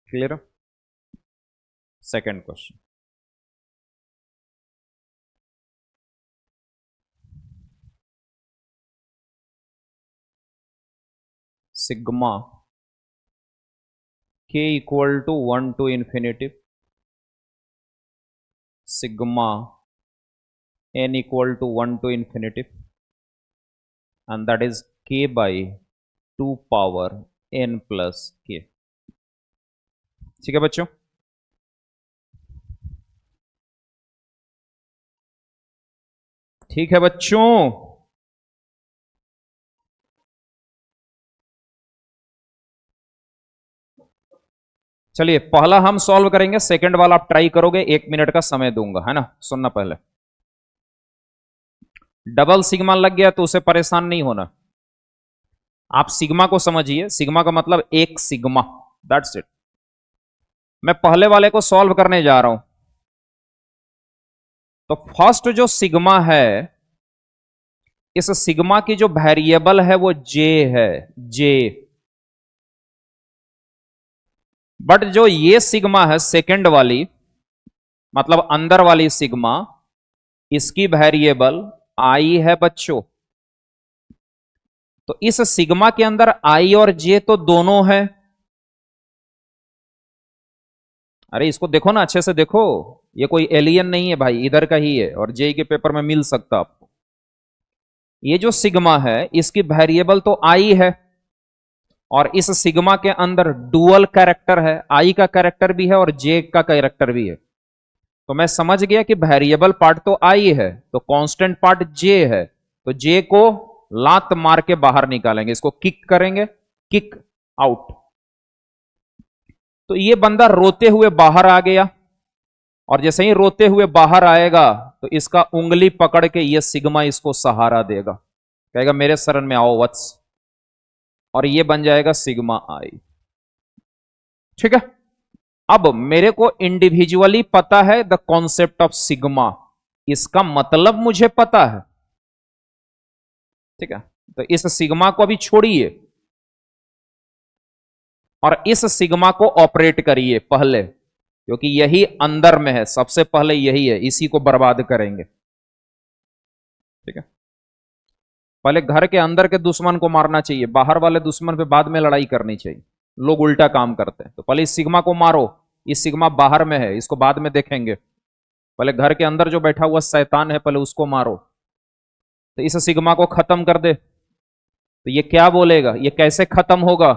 Clear? Second question, sigma k equal to 1 to infinity sigma n equal to 1 to infinity and that is k by 2 power n plus k। ठीक है बच्चों, ठीक है बच्चों, चलिए पहला हम सॉल्व करेंगे, सेकंड वाला आप ट्राई करोगे, 1 मिनट का समय दूंगा, है ना। सुनना पहले, डबल सिग्मा लग गया तो उसे परेशान नहीं होना, आप सिग्मा को समझिए, सिग्मा का मतलब एक सिग्मा, दैट्स इट। मैं पहले वाले को सॉल्व करने जा रहा हूं, तो फर्स्ट जो सिग्मा है, इस सिग्मा की जो वेरिएबल है वो जे है, जे। बट जो ये सिग्मा है सेकंड वाली, मतलब अंदर वाली सिग्मा, इसकी वेरिएबल आई है बच्चों। तो इस सिग्मा के अंदर आई और जे तो दोनों है। अरे इसको देखो ना, अच्छे से देखो, ये कोई एलियन नहीं है भाई, इधर का ही है और जेई के पेपर में मिल सकता आपको। ये जो सिग्मा है इसकी वेरिएबल तो आई है, और इस सिग्मा के अंदर डुअल कैरेक्टर है, आई का कैरेक्टर भी है और जे का कैरेक्टर भी है। तो मैं समझ गया कि वेरिएबल पार्ट तो आई है, तो कांस्टेंट पार्ट जे है, तो जे को लात मार के बाहर निकालेंगे, इसको किक करेंगे, किक आउट। तो ये बंदा रोते हुए बाहर आ गया, और जैसे ही रोते हुए बाहर आएगा तो इसका उंगली पकड़ के ये सिग्मा इसको सहारा देगा, कहेगा मेरे शरण में आओ वत्स, और ये बन जाएगा सिग्मा आई। ठीक है, अब मेरे को इंडिविजुअली पता है द कॉन्सेप्ट ऑफ सिग्मा, इसका मतलब मुझे पता है। ठीक है, तो इस सिग्मा को अभी छोड़िए और इस सिग्मा को ऑपरेट करिए पहले, क्योंकि यही अंदर में है, सबसे पहले यही है, इसी को बर्बाद करेंगे। ठीक है, पहले घर के अंदर के दुश्मन को मारना चाहिए, बाहर वाले दुश्मन पे बाद में लड़ाई करनी चाहिए। लोग उल्टा काम करते हैं। तो पहले इस सिग्मा को मारो, इस सिग्मा बाहर में है, इसको बाद में देखेंगे। पहले घर के अंदर जो बैठा हुआ शैतान है, पहले उसको मारो। तो इस सिग्मा को खत्म कर दे। तो ये क्या बोलेगा, ये कैसे खत्म होगा?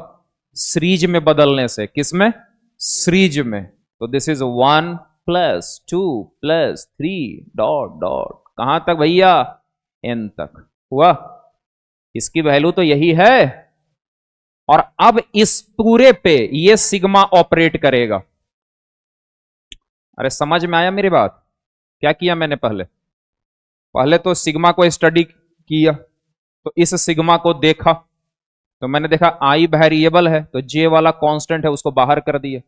सीरीज में बदलने से। किसमें? सीरीज में। तो दिस इज 1+2+3 ... कहां तक भैया? n तक हुआ। इसकी वैल्यू तो यही है। और अब इस पूरे पे ये सिग्मा ऑपरेट करेगा। अरे समझ में आया मेरी बात? क्या किया मैंने पहले? पहले तो सिग्मा को स्टडी किया, तो इस सिग्मा को देखा, तो मैंने देखा आई वेरिएबल है, तो जे वाला कांस्टेंट है उसको बाहर कर दिया।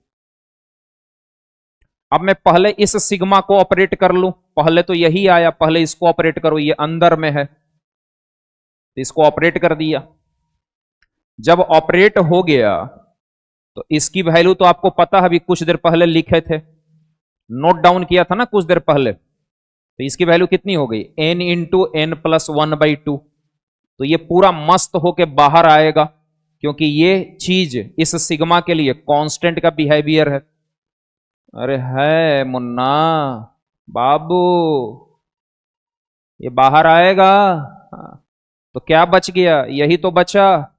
अब मैं पहले इस सिग्मा को ऑपरेट कर लूं, पहले तो यही आया, पहले इसको ऑपरेट करो, ये अंदर में है, तो इसको ऑपरेट कर दिया। जब ऑपरेट हो गया तो इसकी वैल्यू तो आपको पता है, अभी कुछ देर पहले लिखे थे, नोट डाउन किया था ना कुछ देर पहले। तो इसकी वैल्यू कितनी हो गई? n×n+1/2। तो ये पूरा मस्त होके बाहर आएगा, क्योंकि ये चीज इस सिग्मा के लिए कांस्टेंट का बिहेवियर है। अरे है मुन्ना बाबू, ये बाहर आएगा। तो क्या बच गया? यही तो बचा।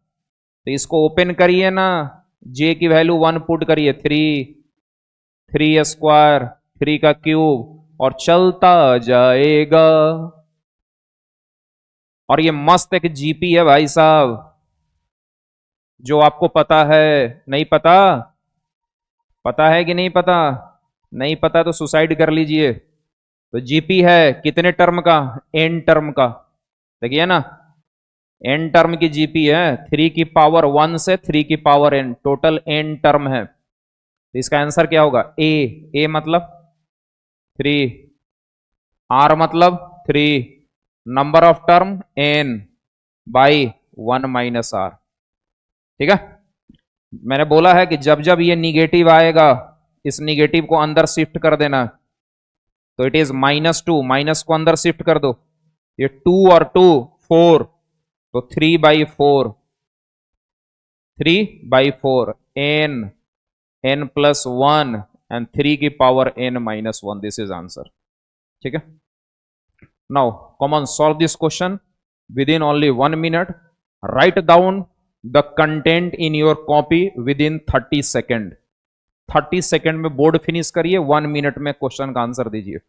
तो इसको ओपन करिए ना, जे की वैल्यू 1 पुट करिए, 3 3 का क्यूब, और चलता जाएगा। और ये मस्त एक जीपी है भाई साहब, जो आपको पता है। नहीं पता? पता है कि नहीं पता? नहीं पता तो सुसाइड कर लीजिए। तो जीपी है कितने टर्म का? एन टर्म का। देखिए ना, एन टर्म की जीपी है, 3 की पावर 1 से 3 की power n, total N term है। तो इसका आंसर क्या होगा? ए मतलब 3, आर मतलब 3, number of term n by 1 - r। ठीक है, मैंने बोला है कि जब जब ये निगेटिव आएगा, इस निगेटिव को अंदर शिफ्ट कर देना। तो इट इज -2, माइनस को अंदर शिफ्ट कर दो, ये 2 और 2 4, तो 3/4, 3/4 n+1 एंड 3 की power n-1, this is answer. ठीक है, now come on solve this question with in only 1 minute. Write down the content in your copy with in 30 second. 30 second में बोर्ड फिनिश करिए, 1 मिनट में question का answer दीजिए।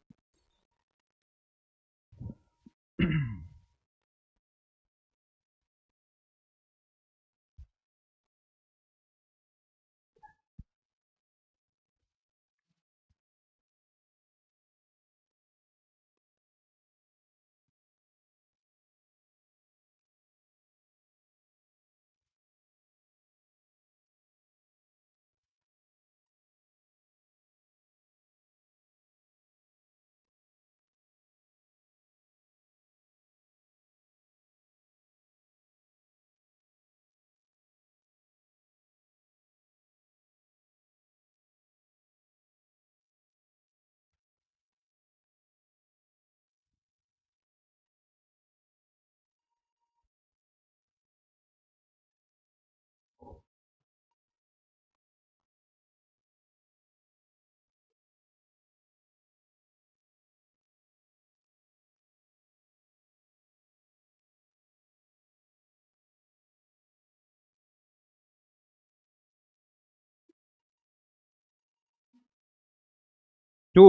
To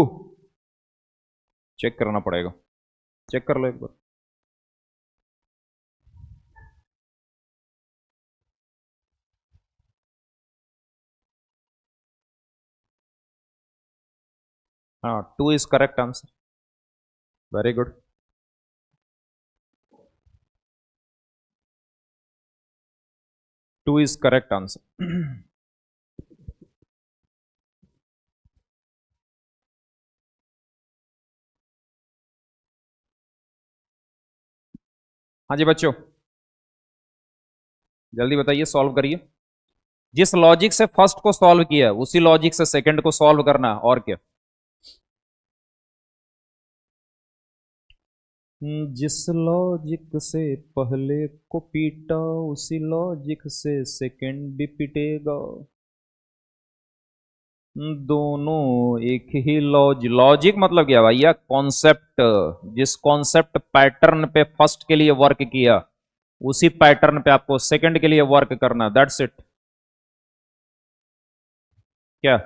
check करना पड़ेगा, check कर लो एक बार। हाँ, 2 is correct answer, very good. 2 is correct answer. हाँ जी बच्चों, जल्दी बताइए, सॉल्व करिए। जिस लॉजिक से फर्स्ट को सॉल्व किया उसी लॉजिक से सेकंड को सॉल्व करना, और क्या। जिस लॉजिक से पहले को पीटा उसी लॉजिक से सेकंड भी पीटेगा। दोनों एक ही लॉजिक मतलब क्या भैया, कॉन्सेप्ट। जिस कॉन्सेप्ट पैटर्न पे फर्स्ट के लिए वर्क किया उसी पैटर्न पे आपको सेकंड के लिए वर्क करना, दैट्स इट। क्या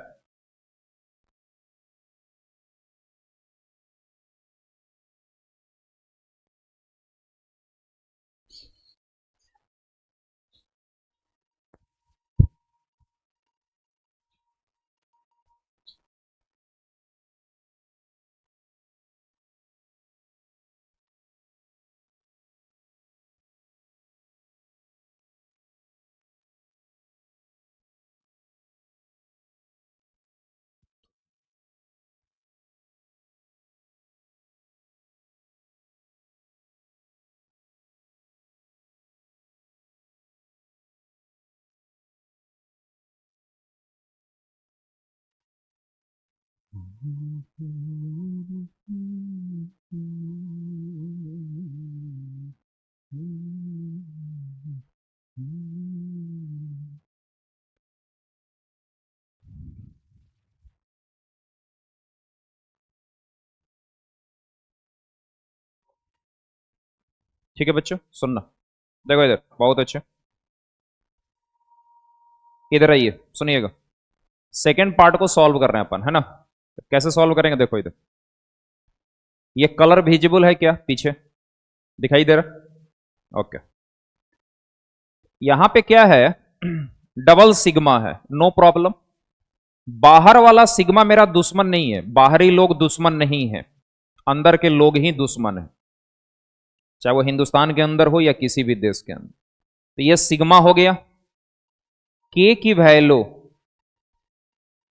ठीक है बच्चों, सुनना, देखो इधर बहुत अच्छे, इधर आइए सुनिएगा। सेकेंड पार्ट को सॉल्व कर रहे हैं अपन, है ना। तो कैसे सॉल्व करेंगे, देखो इधर ये कलर विजिबल है क्या, पीछे दिखाई दे रहा, ओके। यहां पे क्या है, डबल सिग्मा है, नो प्रॉब्लम। बाहर वाला सिग्मा मेरा दुश्मन नहीं है, बाहरी लोग दुश्मन नहीं है, अंदर के लोग ही दुश्मन है, चाहे वो हिंदुस्तान के अंदर हो या किसी भी देश के अंदर। तो ये सिग्मा हो गया। के की वैल्यू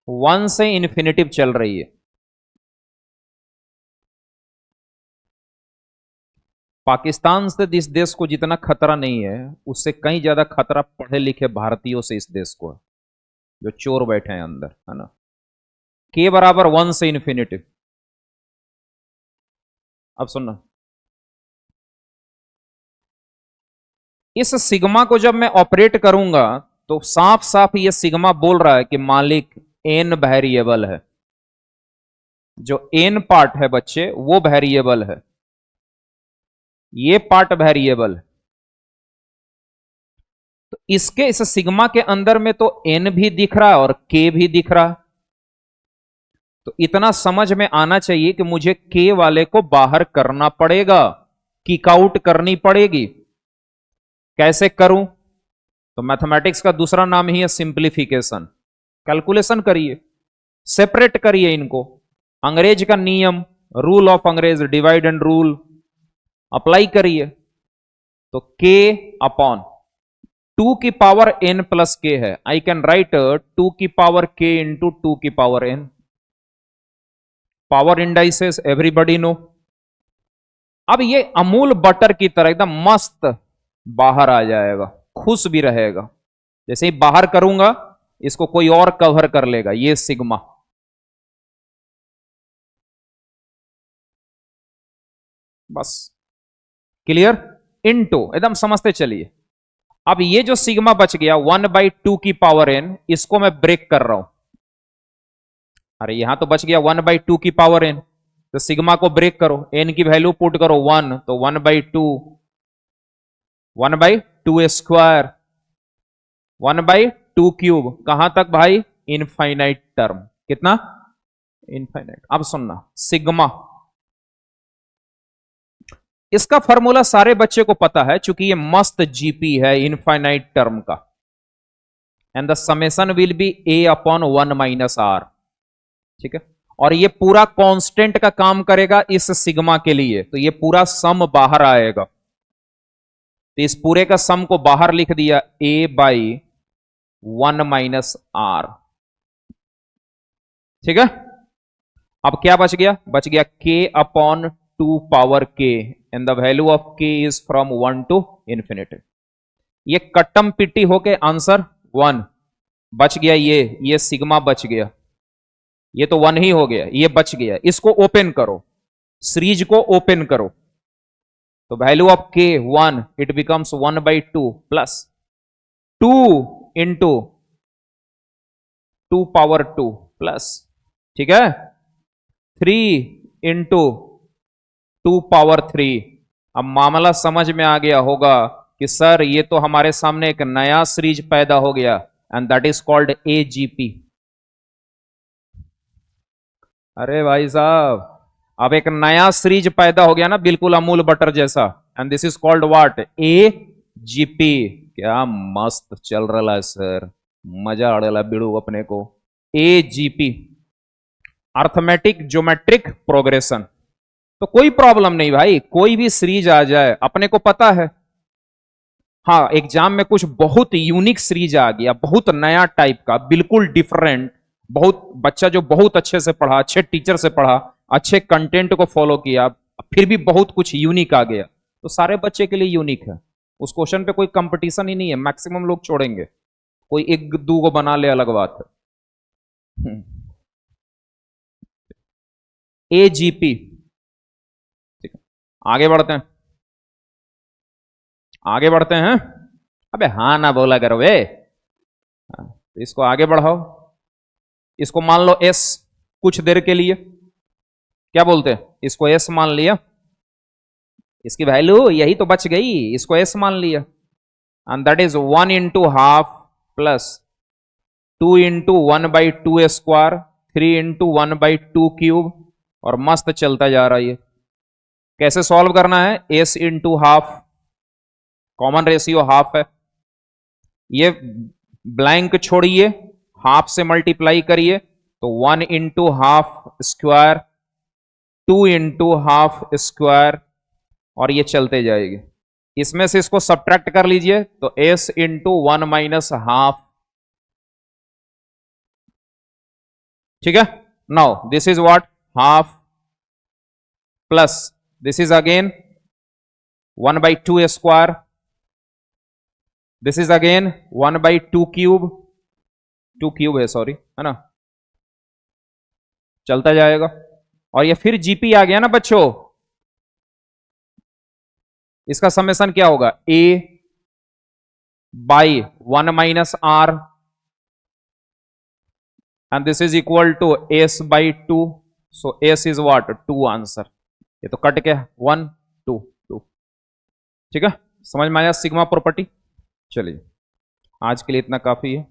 1 से इन्फिनिटिव चल रही है। पाकिस्तान से इस देश को जितना खतरा नहीं है उससे कहीं ज्यादा खतरा पढ़े लिखे भारतीयों से इस देश को है, जो चोर बैठे हैं अंदर, है ना। के बराबर 1 से इन्फिनिटिव। अब सुनना, इस सिग्मा को जब मैं ऑपरेट करूंगा तो साफ साफ ये सिग्मा बोल रहा है कि मालिक एन वेरिएबल है, जो एन पार्ट है बच्चे वो वेरिएबल है, ये पार्ट वेरिएबल है। तो इसके इस सिग्मा के अंदर में तो एन भी दिख रहा है और के भी दिख रहा है। तो इतना समझ में आना चाहिए कि मुझे के वाले को बाहर करना पड़ेगा, किक आउट करनी पड़ेगी। कैसे करूं, तो मैथमेटिक्स का दूसरा नाम ही है सिंप्लीफिकेशन। कैलकुलेशन करिए, सेपरेट करिए इनको, अंग्रेज का नियम, रूल ऑफ अंग्रेज, डिवाइड एंड रूल अप्लाई करिए। तो के अपॉन 2 की पावर n प्लस के है, आई कैन राइट 2 की पावर k इंटू 2 की power n। Power indices everybody know. अब ये अमूल बटर की तरह एकदम मस्त बाहर आ जाएगा, खुश भी रहेगा। जैसे ही बाहर करूंगा इसको कोई और कवर कर लेगा, ये सिग्मा। बस क्लियर, इनटू, एकदम समझते चलिए। अब ये जो सिग्मा बच गया 1/2 की पावर n, इसको मैं ब्रेक कर रहा हूं। अरे यहां तो बच गया 1/2 की पावर n, तो सिग्मा को ब्रेक करो, n की वैल्यू पुट करो 1, तो 1/2, 1/2 स्क्वायर, 1/2 क्यूब, कहां तक भाई, इनफाइनाइट टर्म। कितना, इनफाइनाइट। अब सुनना, सिग्मा, इसका फॉर्मूला सारे बच्चे को पता है, चूंकि ये मस्त जीपी है इनफाइनाइट टर्म का। And the summation will be a upon 1 minus R, ठीक है। और ये पूरा कांस्टेंट का काम करेगा इस सिग्मा के लिए, तो ये पूरा सम बाहर आएगा। तो इस पूरे का सम को बाहर लिख दिया a/1 माइनस आर, ठीक है। अब क्या बच गया, बच गया k upon 2 power k, and the value of k is from 1 to infinity. ये कट्टम पिट्टी होके आंसर 1, बच गया ये सिग्मा बच गया, ये तो 1 ही हो गया, ये बच गया। इसको ओपन करो, सीरीज को ओपन करो, तो value of k 1, it becomes 1/2 plus 2 into 2 power 2 plus, ठीक है, 3 इंटू 2 पावर 3। अब मामला समझ में आ गया होगा कि सर ये तो हमारे सामने एक नया सीरीज पैदा हो गया, and that is called AGP। अरे भाई साहब, अब एक नया सीरीज पैदा हो गया ना, बिल्कुल अमूल बटर जैसा, and this is called what, AGP। क्या मस्त चल रहा है सर, मजा आ रहा बिड़ू अपने को। AGP, arithmetic geometric progression. तो कोई प्रॉब्लम नहीं भाई, कोई भी सीरीज आ जाए, अपने को पता है। हाँ, एग्जाम में कुछ बहुत यूनिक सीरीज आ गया, बहुत नया टाइप का, बिल्कुल डिफरेंट, बहुत बच्चा जो बहुत अच्छे से पढ़ा, अच्छे टीचर से पढ़ा, अच्छे कंटेंट को फॉलो किया, फिर भी बहुत कुछ यूनिक आ गया, तो सारे बच्चे के लिए यूनिक है। उस क्वेश्चन पे कोई कंपटीशन ही नहीं है, मैक्सिमम लोग छोड़ेंगे, कोई एक दो को बना ले अलग बात है। AGP, ठीक है, आगे बढ़ते हैं, आगे बढ़ते हैं। अबे हाँ ना बोला करो वे, तो इसको आगे बढ़ाओ, इसको मान लो S कुछ देर के लिए, क्या बोलते हैं, इसको S मान लिया, इसकी वैल्यू यही तो बच गई, इसको S मान लिया, and that is 1 into half plus 2 into 1/2 square, 3 into 1/2 cube, और मस्त चलता जा रहा है ये। कैसे सॉल्व करना है, S into half, common ratio half है, ये ब्लैंक छोड़िए, हाफ से मल्टीप्लाई करिए, तो 1 into half square, 2 into half square, और ये चलते जाएगी। इसमें से इसको सब्ट्रैक्ट कर लीजिए, तो S इंटू 1 माइनस हाफ, ठीक है। Now this is what, half, plus this is again 1/2 square, this is again 1/2 cube, 2 cube है सॉरी, है ना, चलता जाएगा। और ये फिर GP आ गया ना बच्चों, इसका समेशन क्या होगा, A by 1 minus R, and this is equal to S/2, so S is what, 2 answer. ये तो कट के 1 2 2, ठीक है, समझ में आया सिग्मा प्रॉपर्टी। चलिए आज के लिए इतना काफी है।